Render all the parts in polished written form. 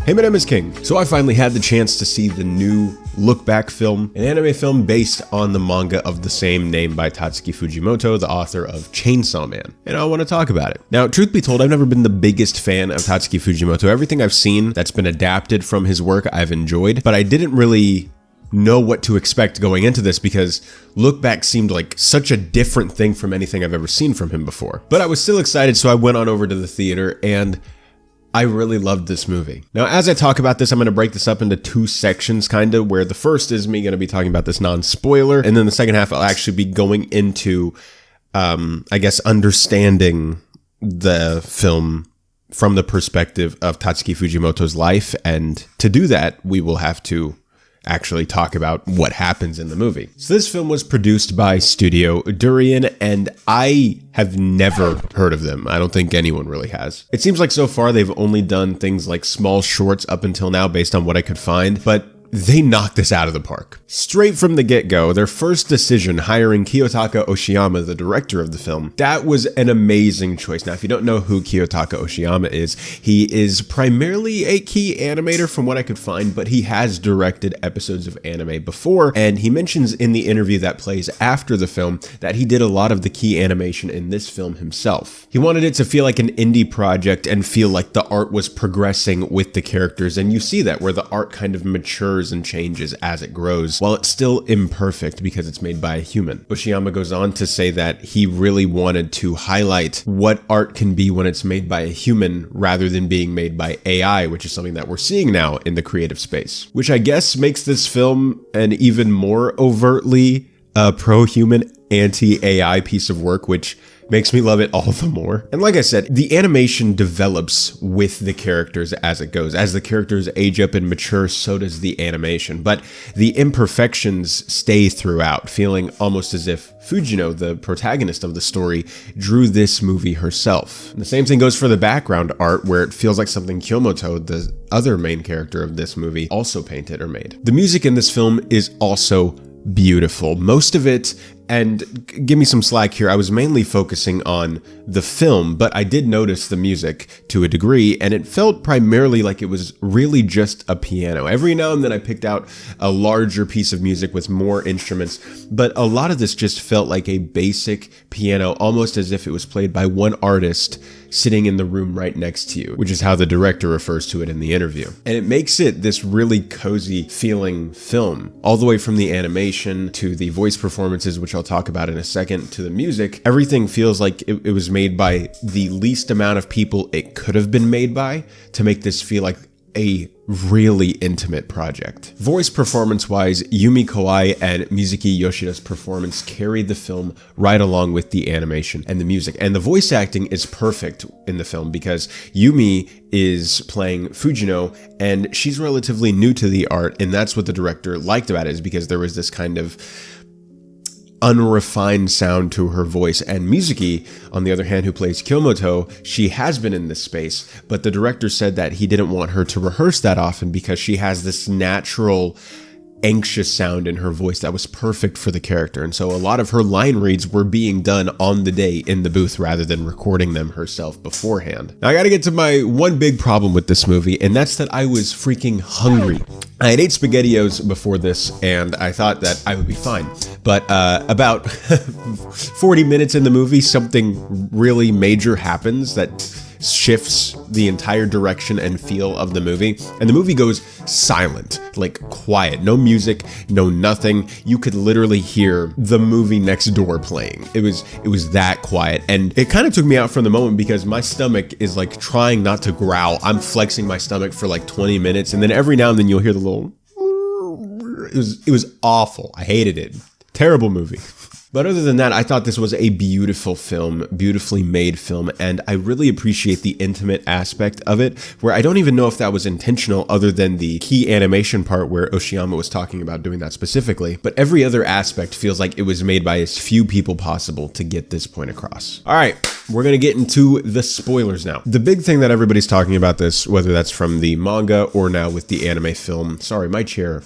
Hey, my name is King. So I finally had the chance to see the new Look Back film, an anime film based on the manga of the same name by Tatsuki Fujimoto, the author of Chainsaw Man. And I want to talk about it. Now, truth be told, I've never been the biggest fan of Tatsuki Fujimoto. Everything I've seen that's been adapted from his work, I've enjoyed, but I didn't really know what to expect going into this because Look Back seemed like such a different thing from anything I've ever seen from him before. But I was still excited, so I went on over to the theater and I really loved this movie. Now, as I talk about this, I'm going to break this up into two sections, kind of, where the first is me going to be talking about this non-spoiler, and then the second half I'll actually be going into, I guess, understanding the film from the perspective of Tatsuki Fujimoto's life, and to do that, we will have to actually talk about what happens in the movie. So this film was produced by Studio Durian, and I have never heard of them. I don't think anyone really has. It seems like so far they've only done things like small shorts up until now based on what I could find, but they knocked this out of the park. Straight from the get-go, their first decision, hiring Kiyotaka Oshiyama, the director of the film, that was an amazing choice. Now, if you don't know who Kiyotaka Oshiyama is, he is primarily a key animator from what I could find, but he has directed episodes of anime before, and he mentions in the interview that plays after the film that he did a lot of the key animation in this film himself. He wanted it to feel like an indie project and feel like the art was progressing with the characters, and you see that where the art kind of matures and changes as it grows, while it's still imperfect because it's made by a human. Oshiyama goes on to say that he really wanted to highlight what art can be when it's made by a human rather than being made by AI, which is something that we're seeing now in the creative space. Which I guess makes this film an even more overtly pro-human, anti-AI piece of work, which makes me love it all the more. And like I said, the animation develops with the characters as it goes. As the characters age up and mature, so does the animation. But the imperfections stay throughout, feeling almost as if Fujino, the protagonist of the story, drew this movie herself. And the same thing goes for the background art, where it feels like something Kyomoto, the other main character of this movie, also painted or made. The music in this film is also beautiful. Most of it, and give me some slack here, I was mainly focusing on the film, but I did notice the music to a degree, and it felt primarily like it was really just a piano. Every now and then I picked out a larger piece of music with more instruments, but a lot of this just felt like a basic piano, almost as if it was played by one artist sitting in the room right next to you, which is how the director refers to it in the interview. And it makes it this really cozy feeling film, all the way from the animation to the voice performances, which I'll talk about in a second, to the music. Everything feels like it was made by the least amount of people it could have been made by to make this feel like a really intimate project. Voice performance-wise, Yumi Kawai and Mizuki Yoshida's performance carried the film right along with the animation and the music. And the voice acting is perfect in the film because Yumi is playing Fujino and she's relatively new to the art, and that's what the director liked about it, is because there was this kind of unrefined sound to her voice. And Mizuki, on the other hand, who plays Kyomoto, she has been in this space, but the director said that he didn't want her to rehearse that often because she has this natural anxious sound in her voice that was perfect for the character. And so a lot of her line reads were being done on the day in the booth rather than recording them herself beforehand. Now I gotta get to my one big problem with this movie, and that's that I was freaking hungry. I had ate SpaghettiOs before this, and I thought that I would be fine. But about 40 minutes in the movie, something really major happens that shifts the entire direction and feel of the movie, and the movie goes silent, like quiet, no music, no nothing. You could literally hear the movie next door playing. It was that quiet, and it kind of took me out from the moment because my stomach is like trying not to growl. I'm flexing my stomach for like 20 minutes, and then every now and then you'll hear the little. It was awful. I hated it. Terrible movie. But other than that, I thought this was a beautiful film, beautifully made film, and I really appreciate the intimate aspect of it, where I don't even know if that was intentional other than the key animation part where Oshiyama was talking about doing that specifically, but every other aspect feels like it was made by as few people possible to get this point across. All right, we're gonna get into the spoilers now. The big thing that everybody's talking about this, whether that's from the manga or now with the anime film, sorry, my chair,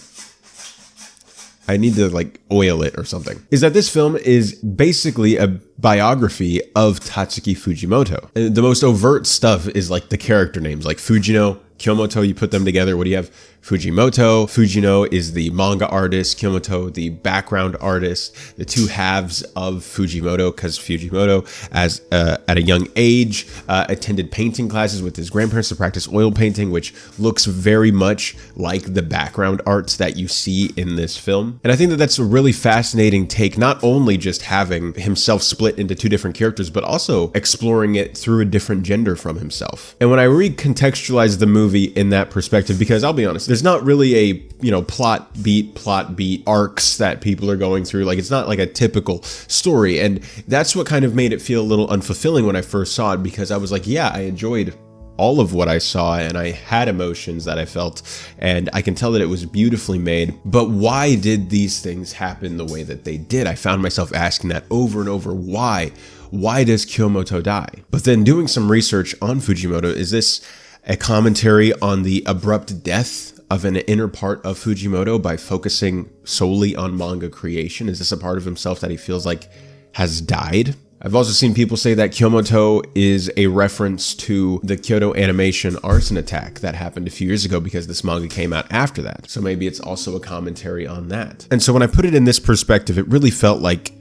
I need to like oil it or something, is that this film is basically a biography of Tatsuki Fujimoto. And the most overt stuff is like the character names like Fujino, Kyomoto, you put them together, what do you have? Fujimoto. Fujino is the manga artist, Kyomoto the background artist, the two halves of Fujimoto, because Fujimoto, at a young age, attended painting classes with his grandparents to practice oil painting, which looks very much like the background arts that you see in this film. And I think that that's a really fascinating take, not only just having himself split into two different characters, but also exploring it through a different gender from himself. And when I recontextualize the movie in that perspective, because I'll be honest, there's not really a plot beat arcs that people are going through. Like, it's not like a typical story. And that's what kind of made it feel a little unfulfilling when I first saw it, because I was like, yeah, I enjoyed all of what I saw and I had emotions that I felt, and I can tell that it was beautifully made. But why did these things happen the way that they did? I found myself asking that over and over. Why? Why does Kyomoto die? But then doing some research on Fujimoto, is this a commentary on the abrupt death of an inner part of Fujimoto by focusing solely on manga creation? Is this a part of himself that he feels like has died? I've also seen people say that Kyomoto is a reference to the Kyoto Animation arson attack that happened a few years ago, because this manga came out after that. So maybe it's also a commentary on that. And so when I put it in this perspective, it really felt like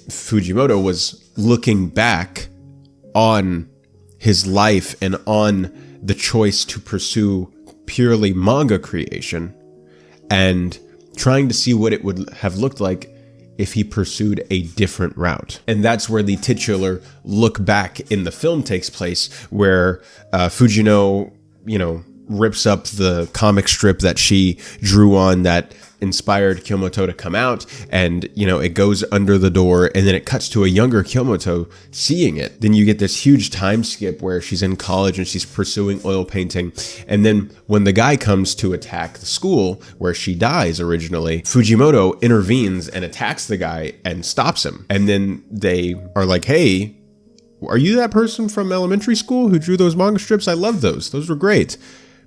Fujimoto was looking back on his life and on the choice to pursue purely manga creation and trying to see what it would have looked like if he pursued a different route. And that's where the titular look back in the film takes place, where Fujino, rips up the comic strip that she drew on that inspired Kyomoto to come out, and it goes under the door, and then it cuts to a younger Kyomoto seeing it. Then you get this huge time skip where she's in college and she's pursuing oil painting, and then when the guy comes to attack the school where she dies originally, Fujimoto intervenes and attacks the guy and stops him. And then they are like, hey, are you that person from elementary school who drew those manga strips? I love those were great.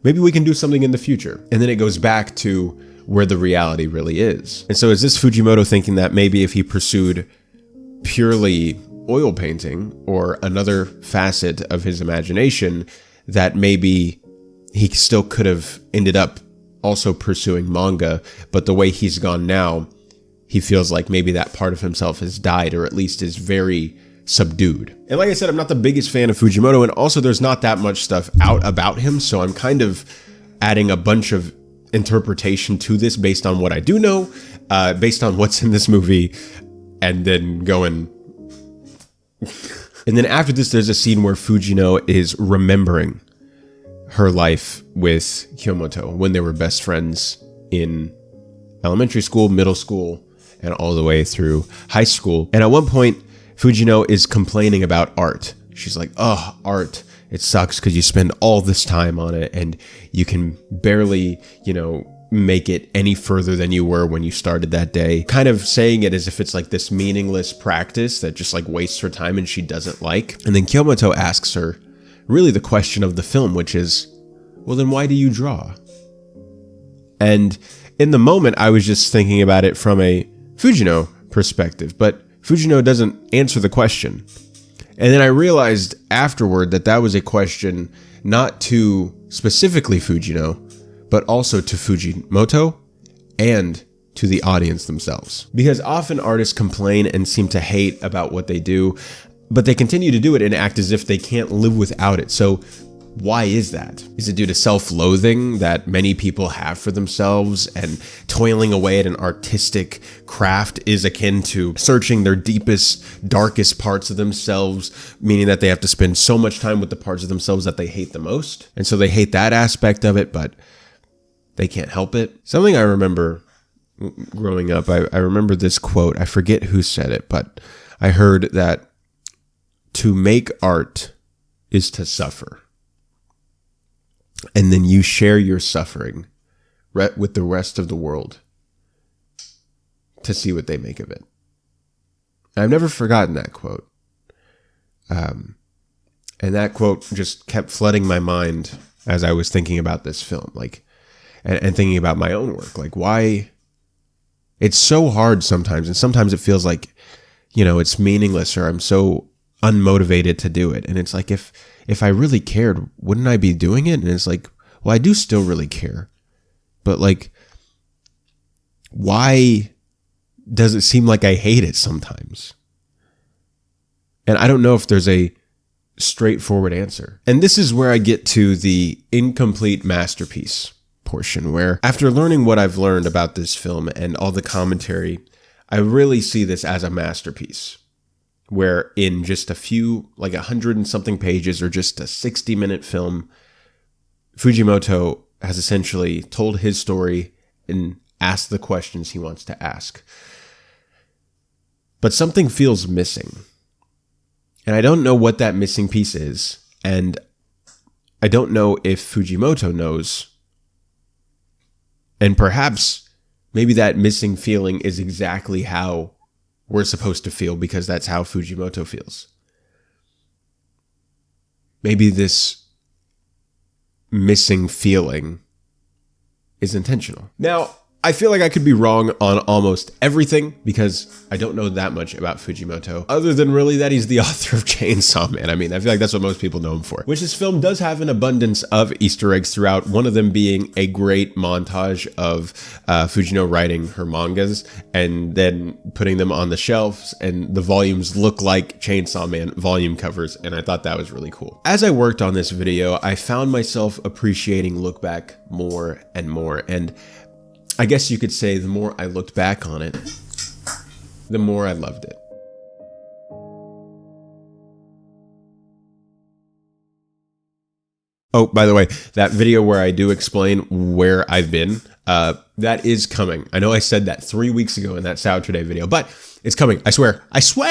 Maybe we can do something in the future. And then it goes back to where the reality really is. And so is this Fujimoto thinking that maybe if he pursued purely oil painting or another facet of his imagination, that maybe he still could have ended up also pursuing manga, but the way he's gone now, he feels like maybe that part of himself has died, or at least is very subdued. And like I said, I'm not the biggest fan of Fujimoto, and also there's not that much stuff out about him, so I'm kind of adding a bunch of interpretation to this based on what I do know, based on what's in this movie, and then going. And then after this, there's a scene where Fujino is remembering her life with Kyomoto when they were best friends in elementary school, middle school, and all the way through high school. And at one point, Fujino is complaining about art. She's like, oh, art, it sucks because you spend all this time on it and you can barely, make it any further than you were when you started that day. Kind of saying it as if it's like this meaningless practice that just like wastes her time and she doesn't like. And then Kyomoto asks her really the question of the film, which is, well, then why do you draw? And in the moment, I was just thinking about it from a Fujino perspective, but Fujino doesn't answer the question. And then I realized afterward that that was a question not to specifically Fujino, but also to Fujimoto and to the audience themselves. Because often artists complain and seem to hate about what they do, but they continue to do it and act as if they can't live without it. So why is that? Is it due to self-loathing that many people have for themselves, and toiling away at an artistic craft is akin to searching their deepest, darkest parts of themselves, meaning that they have to spend so much time with the parts of themselves that they hate the most? And so they hate that aspect of it, but they can't help it. Something I remember growing up, I remember this quote. I forget who said it, but I heard that to make art is to suffer. And then you share your suffering with the rest of the world to see what they make of it. I've never forgotten that quote. And that quote just kept flooding my mind as I was thinking about this film, and thinking about my own work. Like, why it's so hard sometimes, and sometimes it feels like, it's meaningless, or I'm so unmotivated to do it. And it's like, if if I really cared, wouldn't I be doing it? And it's like, well, I do still really care. But like, why does it seem like I hate it sometimes? And I don't know if there's a straightforward answer. And this is where I get to the incomplete masterpiece portion, where after learning what I've learned about this film and all the commentary, I really see this as a masterpiece, where in just a few, like 100 and something pages or just a 60-minute film, Fujimoto has essentially told his story and asked the questions he wants to ask. But something feels missing. And I don't know what that missing piece is. And I don't know if Fujimoto knows. And perhaps maybe that missing feeling is exactly how we're supposed to feel, because that's how Fujimoto feels. Maybe this missing feeling is intentional. Now, I feel like I could be wrong on almost everything because I don't know that much about Fujimoto, other than really that he's the author of Chainsaw Man. I mean, I feel like that's what most people know him for. Which this film does have an abundance of Easter eggs throughout, one of them being a great montage of Fujino writing her mangas and then putting them on the shelves, and the volumes look like Chainsaw Man volume covers, and I thought that was really cool. As I worked on this video, I found myself appreciating Look Back more and more, and I guess you could say the more I looked back on it, the more I loved it. Oh, by the way, that video where I do explain where I've been, that is coming. I know I said that 3 weeks ago in that Saturday video, but it's coming. I swear. I swear!